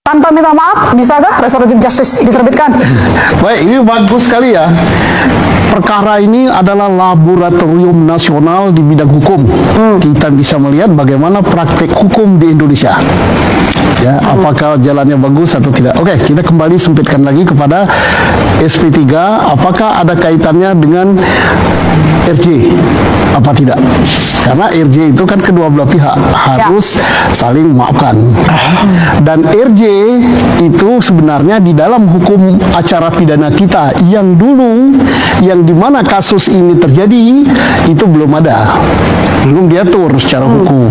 Tanpa minta maaf, bisakah restoratif justice diterbitkan? Baik, ini bagus sekali ya. Perkara ini adalah laboratorium nasional di bidang hukum. Kita bisa melihat bagaimana praktek hukum di Indonesia. Ya, apakah jalannya bagus atau tidak? Oke, kita kembali sempitkan lagi kepada SP3. Apakah ada kaitannya dengan RJ? Apa tidak? Karena RJ itu kan kedua belah pihak harus saling memaafkan. Dan RJ itu sebenarnya di dalam hukum acara pidana kita yang dulu, yang dimana kasus ini terjadi, itu belum ada, belum diatur secara hukum.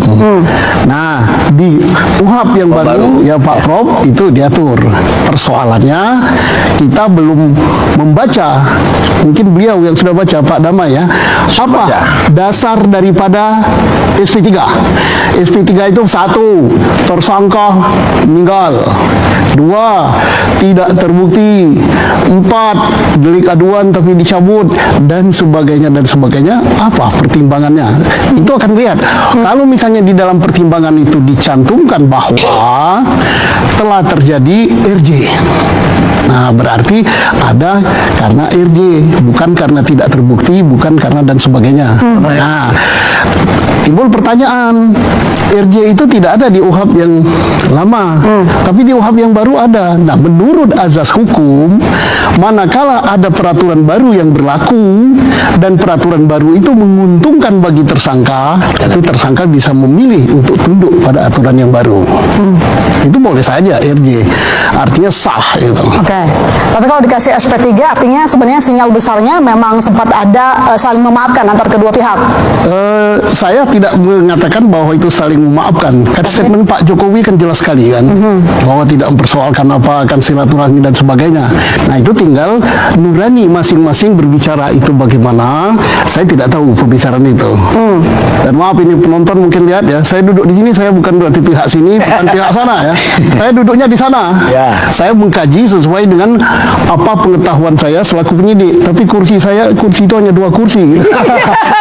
Nah, di UHAP yang baru, ya Pak Prof, itu diatur. Persoalannya kita belum membaca, mungkin beliau yang sudah baca, Pak Damai ya, apa dasar daripada SP3. SP3 itu 1, tersangka meninggal, 2, tidak terbukti, 4, delik aduan tapi dicabut, dan sebagainya dan sebagainya. Apa pertimbangannya? Itu akan lihat. Kalau misalnya di dalam pertimbangan itu dicantumkan bahwa telah terjadi RJ, nah berarti ada karena RJ, bukan karena tidak terbukti, bukan karena dan sebagainya. Nah, timbul pertanyaan, RJ itu tidak ada di UHAP yang lama, tapi di UHAP yang baru ada. Nah, menurut azas hukum, manakala ada peraturan baru yang berlaku dan peraturan baru itu menguntungkan bagi tersangka, itu tersangka bisa memilih untuk tunduk pada aturan yang baru. Itu boleh saja RJ, artinya sah itu. Oke. Tapi kalau dikasih SP3, artinya sebenarnya sinyal besarnya memang sempat ada saling memaafkan antar kedua pihak. Saya tidak mengatakan bahwa itu saling memaafkan. Kan statement Pak Jokowi kan jelas sekali kan, bahwa tidak mempersoalkan apa akan silaturahmi dan sebagainya. Nah, itu tinggal nurani masing-masing berbicara itu bagaimana. Saya tidak tahu pembicaraan itu. Dan maaf ini penonton mungkin lihat ya, saya duduk di sini, saya bukan duduk di pihak sini, bukan pihak sana ya. Saya duduknya di sana. Saya mengkaji sesuai dengan apa pengetahuan saya selaku penyidik. Tapi kursi saya, kursi itu hanya 2 kursi.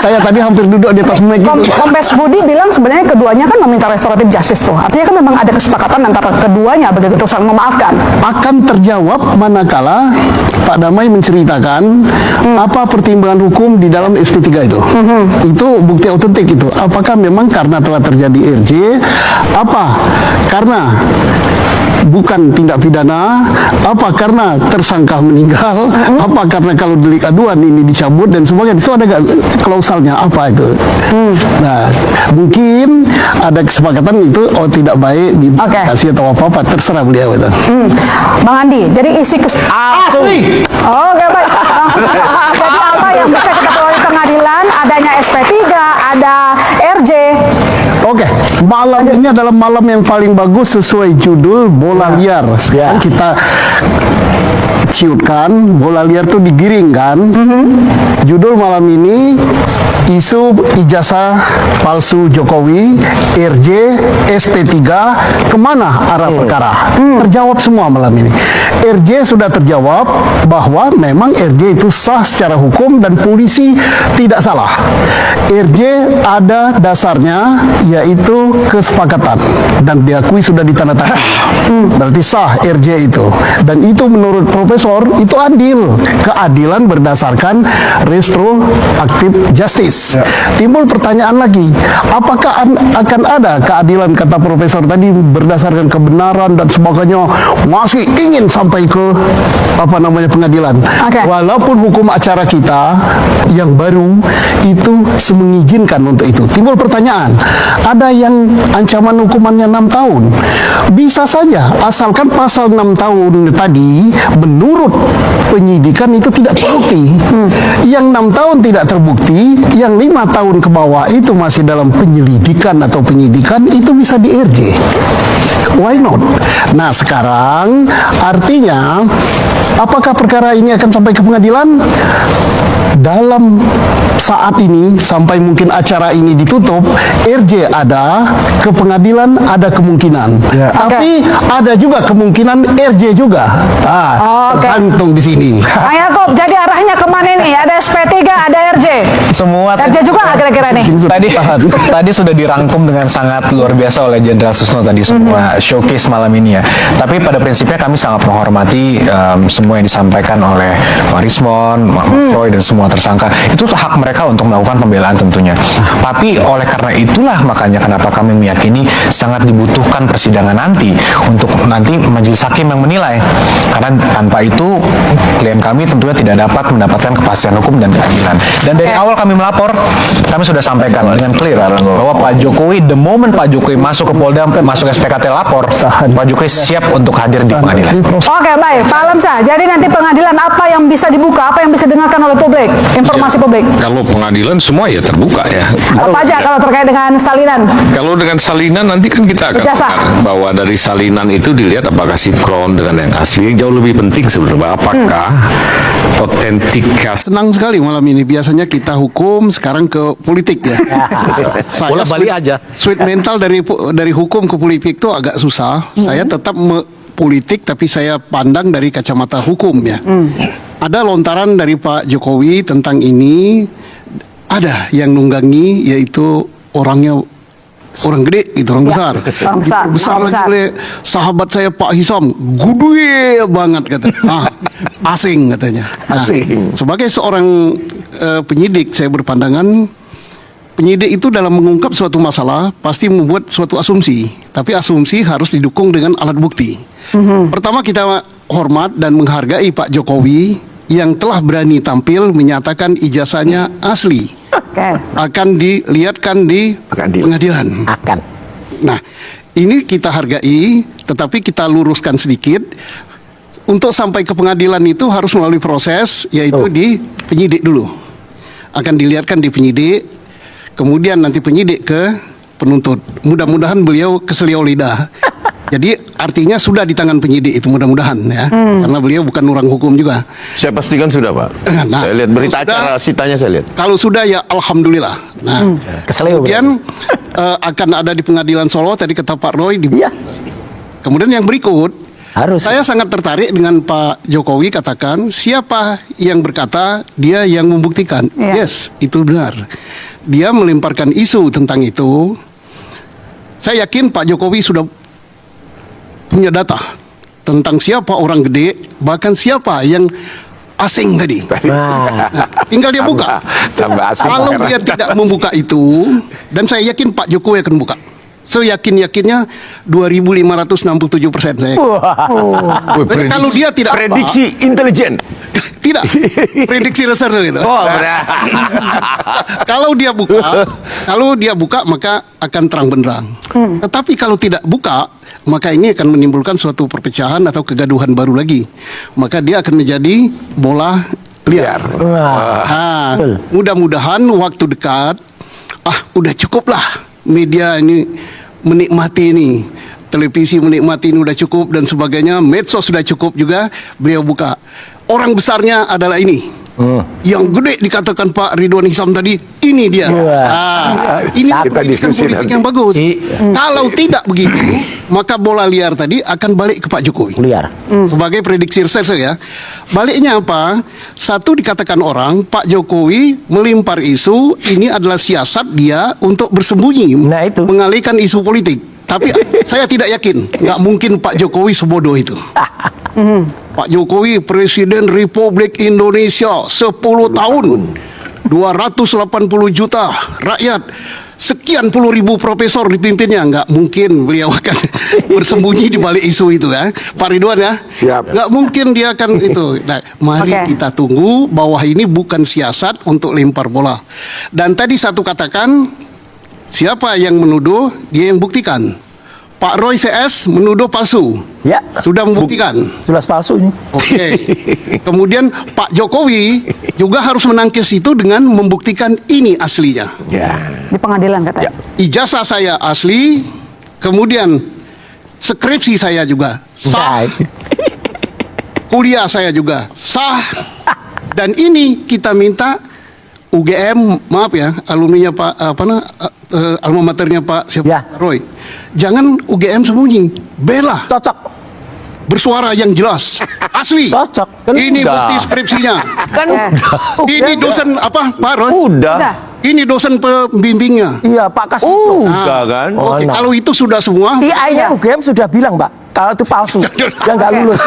Saya tadi hampir duduk di atas mic itu. Kombes Budi bilang sebenarnya keduanya kan meminta restoratif justice tuh. Artinya kan memang ada kesepakatan antara keduanya begitu, terus saling memaafkan. Akan terjawab manakala Pak Damai menceritakan apa pertimbangan hukum di dalam SP3 itu. Itu bukti autentik itu. Apakah memang karena telah terjadi RJ, apa karena bukan tindak pidana, apa karena tersangka meninggal, apa karena kalau delik aduan ini dicabut dan sebagainya. Itu ada klausalnya apa itu. Nah, mungkin ada kesepakatan itu tidak baik dikasih atau apa-apa, terserah beliau itu. Bang Andi, jadi isi Asli. Oke, baik. Jadi apa yang bisa kita peroleh pengadilan, adanya SP3, ada RJ. Oke, malam ini adalah malam yang paling bagus sesuai judul bola liar. Sekarang kita ciutkan, bola liar itu digiringkan. Judul malam ini, isu ijazah palsu Jokowi, RJ, SP3, kemana arah perkara? Terjawab semua malam ini. RJ sudah terjawab bahwa memang RJ itu sah secara hukum dan polisi tidak salah. RJ ada dasarnya, yaitu kesepakatan dan diakui sudah ditandatangani. Berarti sah RJ itu. Dan itu menurut Profesor itu adil. Keadilan berdasarkan retroaktif justice. Timbul pertanyaan lagi, apakah akan ada keadilan, kata Profesor tadi, berdasarkan kebenaran dan sebagainya, masih ingin sampai ke apa namanya pengadilan. Walaupun hukum acara kita yang baru itu mengizinkan untuk itu. Timbul pertanyaan, ada yang ancaman hukumannya 6 tahun. Bisa saja, asalkan pasal 6 tahun tadi menurut penyidikan itu tidak terbukti. Yang 6 tahun tidak terbukti, yang 5 tahun ke bawah itu masih dalam penyelidikan atau penyidikan, itu bisa di RJ. Why not? Nah, sekarang artinya Apakah perkara ini akan sampai ke pengadilan? Dalam saat ini sampai mungkin acara ini ditutup, RJ ada, ke pengadilan ada kemungkinan. Tapi ada juga kemungkinan RJ juga. Tergantung di sini. Kang Yakob, jadi arahnya kemana nih? Ada SP3, ada RJ. Semua RJ juga nggak kira-kira nih? tadi sudah dirangkum dengan sangat luar biasa oleh Jenderal Susno tadi semua showcase malam ini ya. Tapi pada prinsipnya kami sangat menghormati semua yang disampaikan oleh Pak Rismon, Mas Roy dan semua tersangka. Itu hak mereka untuk melakukan pembelaan tentunya. Tapi oleh karena itulah makanya kenapa kami meyakini sangat dibutuhkan persidangan nanti untuk nanti majelis hakim yang menilai. Karena tanpa itu klien kami tentunya tidak dapat mendapatkan kepastian hukum dan keadilan. Dan dari awal kami melapor, kami sudah sampaikan dengan clear bahwa Pak Jokowi, the moment Pak Jokowi masuk ke Polda, masuk SPKT lapor, Pak Jokowi siap untuk hadir di pengadilan. Oke, baik. Pak Alamsyah, jadi nanti pengadilan apa yang bisa dibuka, apa yang bisa didengarkan oleh publik? Informasi publik. Kalau pengadilan semua ya terbuka ya. Apa aja kalau terkait dengan salinan? Kalau dengan salinan nanti kan kita akan Ijazah. dengar bahwa dari salinan itu dilihat apakah sinkron dengan yang asli. Yang jauh lebih penting sebenarnya apakah otentikasi. Senang sekali malam ini. Biasanya kita hukum, sekarang ke politik ya. Bola balik aja. Sweet mental dari hukum ke politik itu agak susah. Saya tetap politik, tapi saya pandang dari kacamata hukum ya. Ada lontaran dari Pak Jokowi tentang ini. Ada yang nunggangi, yaitu orangnya orang gede gitu, orang besar. Orang besar. Besar Orang lagi besar. oleh sahabat saya Pak Hisam, gede banget kata. Asing katanya. Asing. Sebagai seorang penyidik, saya berpandangan penyidik itu dalam mengungkap suatu masalah pasti membuat suatu asumsi, tapi asumsi harus didukung dengan alat bukti. Pertama, kita hormat dan menghargai Pak Jokowi yang telah berani tampil menyatakan ijazahnya asli. Oke. Akan dilihatkan di pengadilan. Akan. Nah, ini kita hargai, tetapi kita luruskan sedikit. Untuk sampai ke pengadilan itu harus melalui proses, yaitu di penyidik dulu. Akan dilihatkan di penyidik, kemudian nanti penyidik ke penuntut. Mudah-mudahan beliau keseliau lidah. Jadi artinya sudah di tangan penyidik itu mudah-mudahan ya. Karena beliau bukan orang hukum juga. Saya pastikan sudah, Pak. Nah, Saya lihat berita kalau sudah- acara sitanya saya lihat. Kalau sudah ya alhamdulillah. Nah, Keselio. kemudian akan ada di pengadilan Solo tadi kata Pak Roy. Iya. Kemudian yang berikut, Harus. saya sangat tertarik dengan Pak Jokowi katakan siapa yang berkata dia yang membuktikan. Iya. Yes, itu benar. Dia melemparkan isu tentang itu. Saya yakin Pak Jokowi sudah punya data tentang siapa orang gede, bahkan siapa yang asing tadi. Nah, Tinggal dia buka. Tambah asing. Kalau dia tidak membuka itu, dan saya yakin Pak Jokowi akan buka. Seyakin-yakinnya 2.567% saya. Wih, Kalau dia tidak prediksi intelijen. tidak prediksi reserve gitu. Oh, benar. Kalau dia buka maka akan terang benderang. Tetapi kalau tidak buka, maka ini akan menimbulkan suatu perpecahan atau kegaduhan baru lagi. Maka dia akan menjadi bola liar. Nah, mudah-mudahan waktu dekat, udah cukup lah media ini menikmati ini. Televisi menikmati ini udah cukup dan sebagainya. Medsos sudah cukup juga. Beliau buka. Orang besarnya adalah ini. Yang gede dikatakan Pak Ridwan Hisam tadi, ini dia. Ini Kita pendidikan diskusi politik nanti. yang bagus. Kalau tidak begitu, maka bola liar tadi akan balik ke Pak Jokowi. liar. Sebagai prediksi reserve ya. Baliknya apa? Satu dikatakan orang, Pak Jokowi melimpar isu, ini adalah siasat dia untuk bersembunyi, Nah, itu. mengalihkan isu politik. Tapi saya tidak yakin, nggak mungkin Pak Jokowi sebodoh itu. Pak Jokowi Presiden Republik Indonesia 10 tahun, 280 juta rakyat, sekian puluh ribu profesor dipimpinnya. Nggak mungkin beliau akan bersembunyi di balik isu itu ya, Pak Ridwan ya. Siap. Nggak mungkin dia akan itu. Nah, mari Oke. kita tunggu bahwa ini bukan siasat untuk lempar bola. Dan tadi satu katakan, siapa yang menuduh, dia yang buktikan. Pak Roy CS menuduh palsu. Ya. Sudah membuktikan. Jelas palsu ini. Oke. Kemudian Pak Jokowi juga harus menangkis itu dengan membuktikan ini aslinya. Ya. Di pengadilan katanya. Ijazah saya asli, kemudian skripsi saya juga sah. Nah, itu. kuliah saya juga sah. Dan ini kita minta UGM, maaf ya, alumninya Pak alma maternya Pak siapa? Ya. Roy. Jangan UGM sembunyi, bela, Cocok. bersuara yang jelas, asli. Cocok. Kan Ini udah. bukti skripsinya. Kan Ini dosen apa, Pak Roy? udah. Ini dosen pembimbingnya. Iya, Pak Kasbito. Udah kan. Oh, Oke, nah. kalau itu sudah semua, IAI-nya UGM sudah bilang, Pak, kalau itu palsu, dia nggak lulus.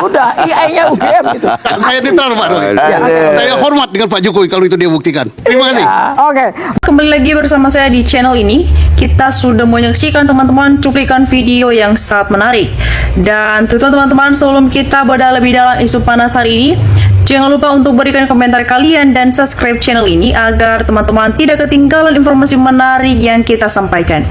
Udah, IAI-nya UGM gitu. saya netral Pak Roy. Aduh. Saya hormat dengan Pak Jokowi kalau itu dia buktikan. Terima kasih. Oke. Kembali lagi bersama saya di channel ini. Kita sudah menyaksikan teman-teman cuplikan video yang sangat menarik. Dan tentu teman-teman, sebelum kita bedah lebih dalam isu panas hari ini, jangan lupa untuk berikan komentar kalian dan subscribe channel ini agar teman-teman tidak ketinggalan informasi menarik yang kita sampaikan.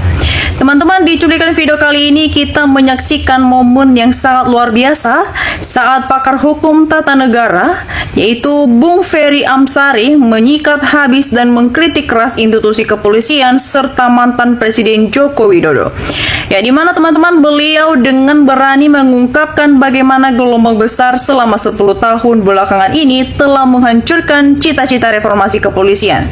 Teman-teman, di cuplikan video kali ini kita menyaksikan momen yang sangat luar biasa saat pakar hukum tata negara yaitu Bung Ferry Amsari menyikat habis dan mengkritik keras institusi kepolisian serta mantan Presiden Joko Widodo. Ya, di mana teman-teman beliau dengan berani mengungkapkan bagaimana gelombang besar selama 10 tahun belakangan ini telah menghancurkan cita-cita reformasi kepolisian.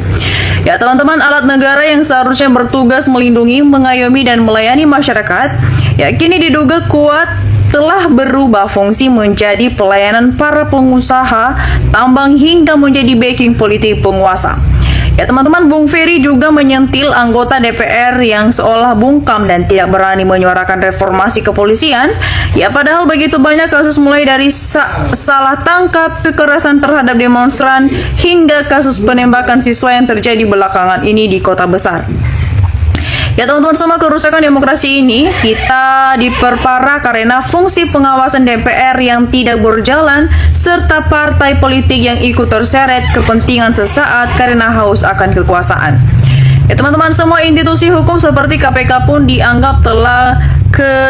Ya teman-teman, alat negara yang seharusnya bertugas melindungi, mengayomi, dan melayani masyarakat, ya kini diduga kuat telah berubah fungsi menjadi pelayanan para pengusaha tambang hingga menjadi backing politik penguasa. Ya teman-teman, Bung Ferry juga menyentil anggota DPR yang seolah bungkam dan tidak berani menyuarakan reformasi kepolisian. Ya padahal begitu banyak kasus mulai dari salah tangkap, kekerasan terhadap demonstran, hingga kasus penembakan siswa yang terjadi belakangan ini di kota besar. Ya teman-teman, sama kerusakan demokrasi ini kita diperparah karena fungsi pengawasan DPR yang tidak berjalan serta partai politik yang ikut terseret kepentingan sesaat karena haus akan kekuasaan. Ya teman-teman, semua institusi hukum seperti KPK pun dianggap telah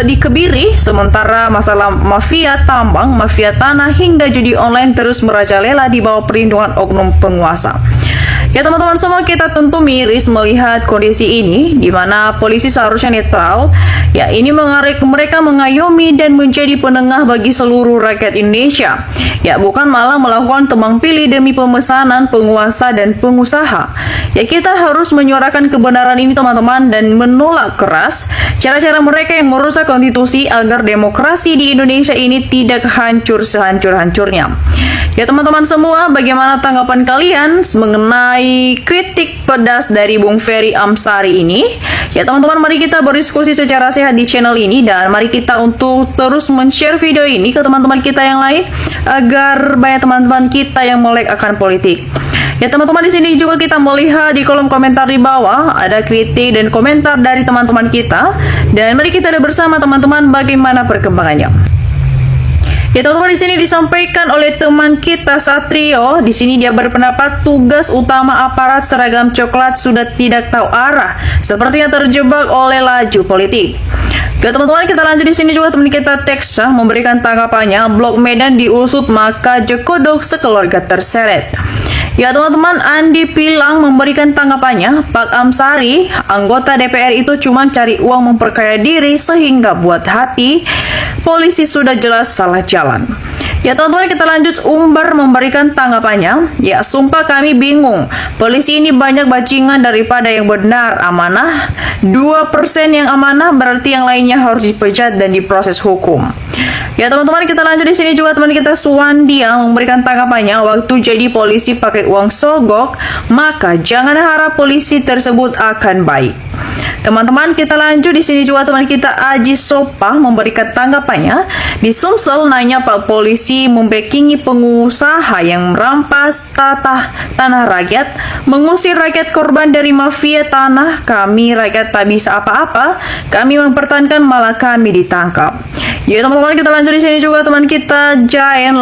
dikebiri, sementara masalah mafia tambang, mafia tanah hingga judi online terus merajalela di bawah perlindungan oknum penguasa. Ya teman-teman semua, kita tentu miris melihat kondisi ini di mana polisi seharusnya netral. Ya ini mereka mengayomi dan menjadi penengah bagi seluruh rakyat Indonesia. Ya bukan malah melakukan tebang pilih demi pemesanan penguasa dan pengusaha. Ya kita harus menyuarakan kebenaran ini teman-teman dan menolak keras cara-cara mereka yang merusak konstitusi agar demokrasi di Indonesia ini tidak hancur sehancur-hancurnya. Ya teman-teman semua, bagaimana tanggapan kalian mengenai kritik pedas dari Bung Ferry Amsari ini? Ya teman-teman, mari kita berdiskusi secara sehat di channel ini dan mari kita untuk terus men-share video ini ke teman-teman kita yang lain agar banyak teman-teman kita yang melek akan politik. Ya teman-teman, di sini juga kita melihat di kolom komentar di bawah ada kritik dan komentar dari teman-teman kita dan mari kita lihat bersama teman-teman bagaimana perkembangannya. Ya teman-teman, di sini disampaikan oleh teman kita Satrio. Di sini dia berpendapat tugas utama aparat seragam coklat sudah tidak tahu arah, sepertinya terjebak oleh laju politik. Ya teman-teman, kita lanjut di sini juga teman kita Teksa memberikan tanggapannya. Blok Medan diusut maka Jokodok sekeluarga terseret. Ya teman-teman, Andi Pilang memberikan tanggapannya. Pak Amsari, anggota DPR itu cuma cari uang memperkaya diri sehingga buat hati polisi sudah jelas salah jalan. Ya teman-teman, kita lanjut. Umbar memberikan tanggapannya. Ya sumpah kami bingung. Polisi ini banyak bajingan daripada yang benar amanah. 2% yang amanah berarti yang lainnya harus dipecat dan diproses hukum. Ya teman-teman, kita lanjut di sini juga teman kita Suwandia memberikan tanggapannya. Waktu jadi polisi pakai uang sogok, maka jangan harap polisi tersebut akan baik. Teman-teman, kita lanjut di sini juga teman kita Aji Sopa memberikan tanggapannya. Di Sumsel nanya Pak polisi membackingi pengusaha yang merampas tanah rakyat, mengusir rakyat korban dari mafia tanah. Kami rakyat tak bisa apa-apa, kami mempertahankan malah kami ditangkap. Ya teman-teman, kita lanjut di sini juga teman kita Jayan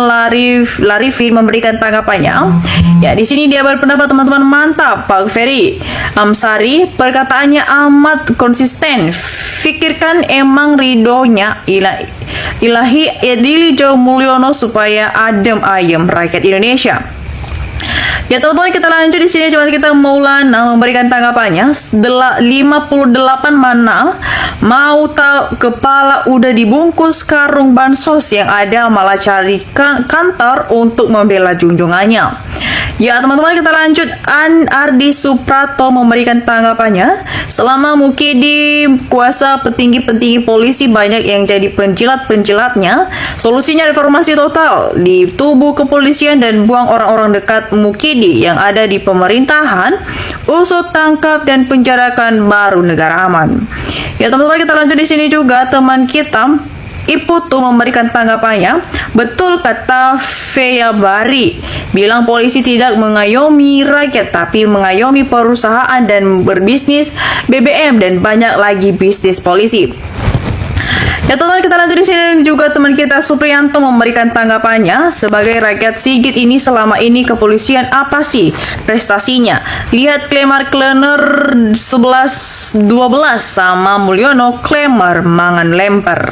Larifin memberikan tanggapannya. Ya di sini dia berpendapat teman-teman, mantap Pak Ferry Amsari, perkataannya amat konsisten. Fikirkan emang ridhonya ilahi Edili Jauh Mulyono supaya adem ayem rakyat Indonesia. Ya teman-teman, kita lanjut di sini. Coba kita Maulana memberikan tanggapannya. 58 Mau tahu kepala udah dibungkus karung bansos yang ada malah cari kantor untuk membela junjungannya. Ya teman-teman, kita lanjut. Ardi Suprato memberikan tanggapannya. Selama Mukidi kuasa petinggi-petinggi polisi banyak yang jadi penjilat-penjilatnya. Solusinya reformasi total di tubuh kepolisian dan buang orang-orang dekat Mukidi yang ada di pemerintahan. Usut, tangkap, dan penjarakan, baru negara aman. Ya teman-teman, kita lanjut di sini juga. Teman kita Iputu memberikan tanggapannya. Betul kata Fea Bari, bilang polisi tidak mengayomi rakyat tapi mengayomi perusahaan dan berbisnis BBM dan banyak lagi bisnis polisi. Ya teman-teman, kita lanjut di sini juga. Teman kita Supriyanto memberikan tanggapannya. Sebagai rakyat Sigit ini, selama ini kepolisian apa sih prestasinya? Lihat Klemar Klener 11-12 sama Mulyono Klemar mangan lemper.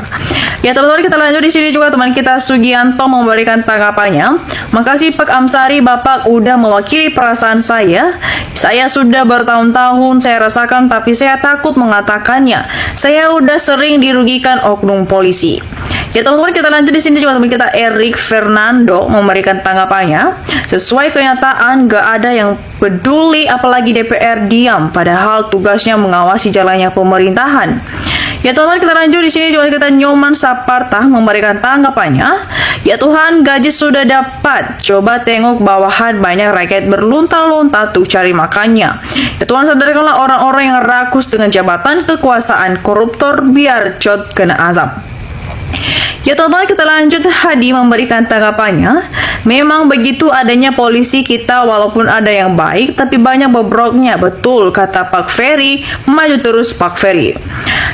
Ya teman-teman, kita lanjut di sini juga. Teman kita Sugianto memberikan tanggapannya. Makasih Pak Amsari, Bapak udah mewakili perasaan saya. Saya sudah bertahun-tahun saya rasakan, tapi saya takut mengatakannya. Saya udah sering dirugikan oknum polisi. Ya teman-teman, kita lanjut di sini juga. Teman kita Erik Fernando memberikan tanggapannya. Sesuai kenyataan, gak ada yang peduli, apalagi DPR diam, padahal tugasnya mengawasi jalannya pemerintahan. Ya teman-teman, kita lanjut di sini juga. Kita Nyoman Saparta memberikan tanggapannya. Ya Tuhan, gaji sudah dapat, coba tengok bawahan banyak rakyat berlunta-lunta tuh cari makannya. Ya Tuhan, sadarkanlah orang-orang yang rakus dengan jabatan kekuasaan, koruptor, biar cot kena azab. Ya teman-teman, kita lanjut. Hadi memberikan tanggapannya. Memang begitu adanya polisi kita, walaupun ada yang baik tapi banyak bobroknya. Betul kata Pak Ferry, maju terus Pak Ferry.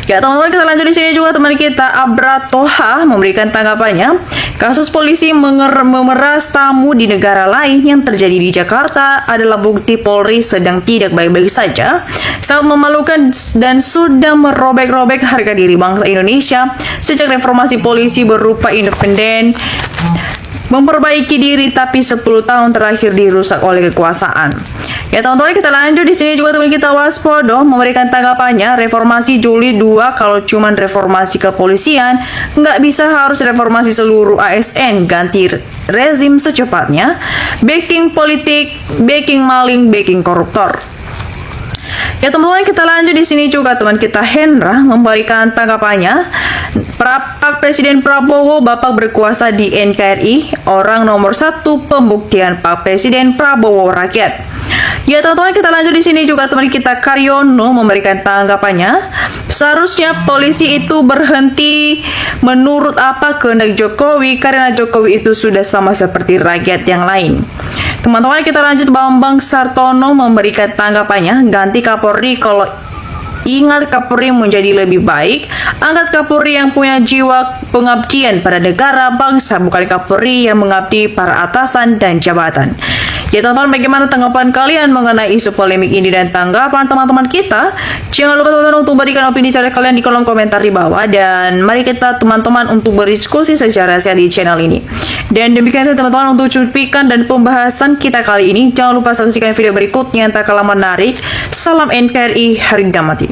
Ya teman-teman, kita lanjut di sini juga. Teman kita Abra Toha memberikan tanggapannya. Kasus polisi memeras tamu di negara lain yang terjadi di Jakarta adalah bukti Polri sedang tidak baik-baik saja. Sangat memalukan dan sudah merobek-robek harga diri bangsa Indonesia sejak reformasi polisi berupa independen, memperbaiki diri, tapi 10 tahun terakhir dirusak oleh kekuasaan. Ya teman-teman, kita lanjut di sini juga. Teman kita Waspodo memberikan tanggapannya. Reformasi Juli 2, kalau cuman reformasi kepolisian nggak bisa, harus reformasi seluruh ASN, ganti rezim secepatnya. Backing politik, backing maling, backing koruptor. Ya teman-teman, kita lanjut di sini juga. Teman kita Hendra memberikan tanggapannya. Pak Presiden Prabowo, Bapak berkuasa di NKRI, orang nomor 1 pembuktian Pak Presiden Prabowo rakyat. Ya teman-teman, kita lanjut di sini juga. Teman kita Karyono memberikan tanggapannya. Seharusnya polisi itu berhenti menurut apa kehendak Jokowi, karena Jokowi itu sudah sama seperti rakyat yang lain. Teman-teman, kita lanjut. Bambang Sartono memberikan tanggapannya. Ganti Kapolri, kalau ingat Kapolri menjadi lebih baik. Angkat Kapolri yang punya jiwa pengabdian pada negara bangsa, bukan Kapolri yang mengabdi para atasan dan jabatan. Ya teman-teman, bagaimana tanggapan kalian mengenai isu polemik ini dan tanggapan teman-teman kita? Jangan lupa teman-teman untuk berikan opini cara kalian di kolom komentar di bawah. Dan mari kita teman-teman untuk berdiskusi secara sehat di channel ini. Dan demikian teman-teman untuk cuplikan dan pembahasan kita kali ini. Jangan lupa saksikan video berikutnya yang tak kalah menarik. Salam NKRI, harga mati.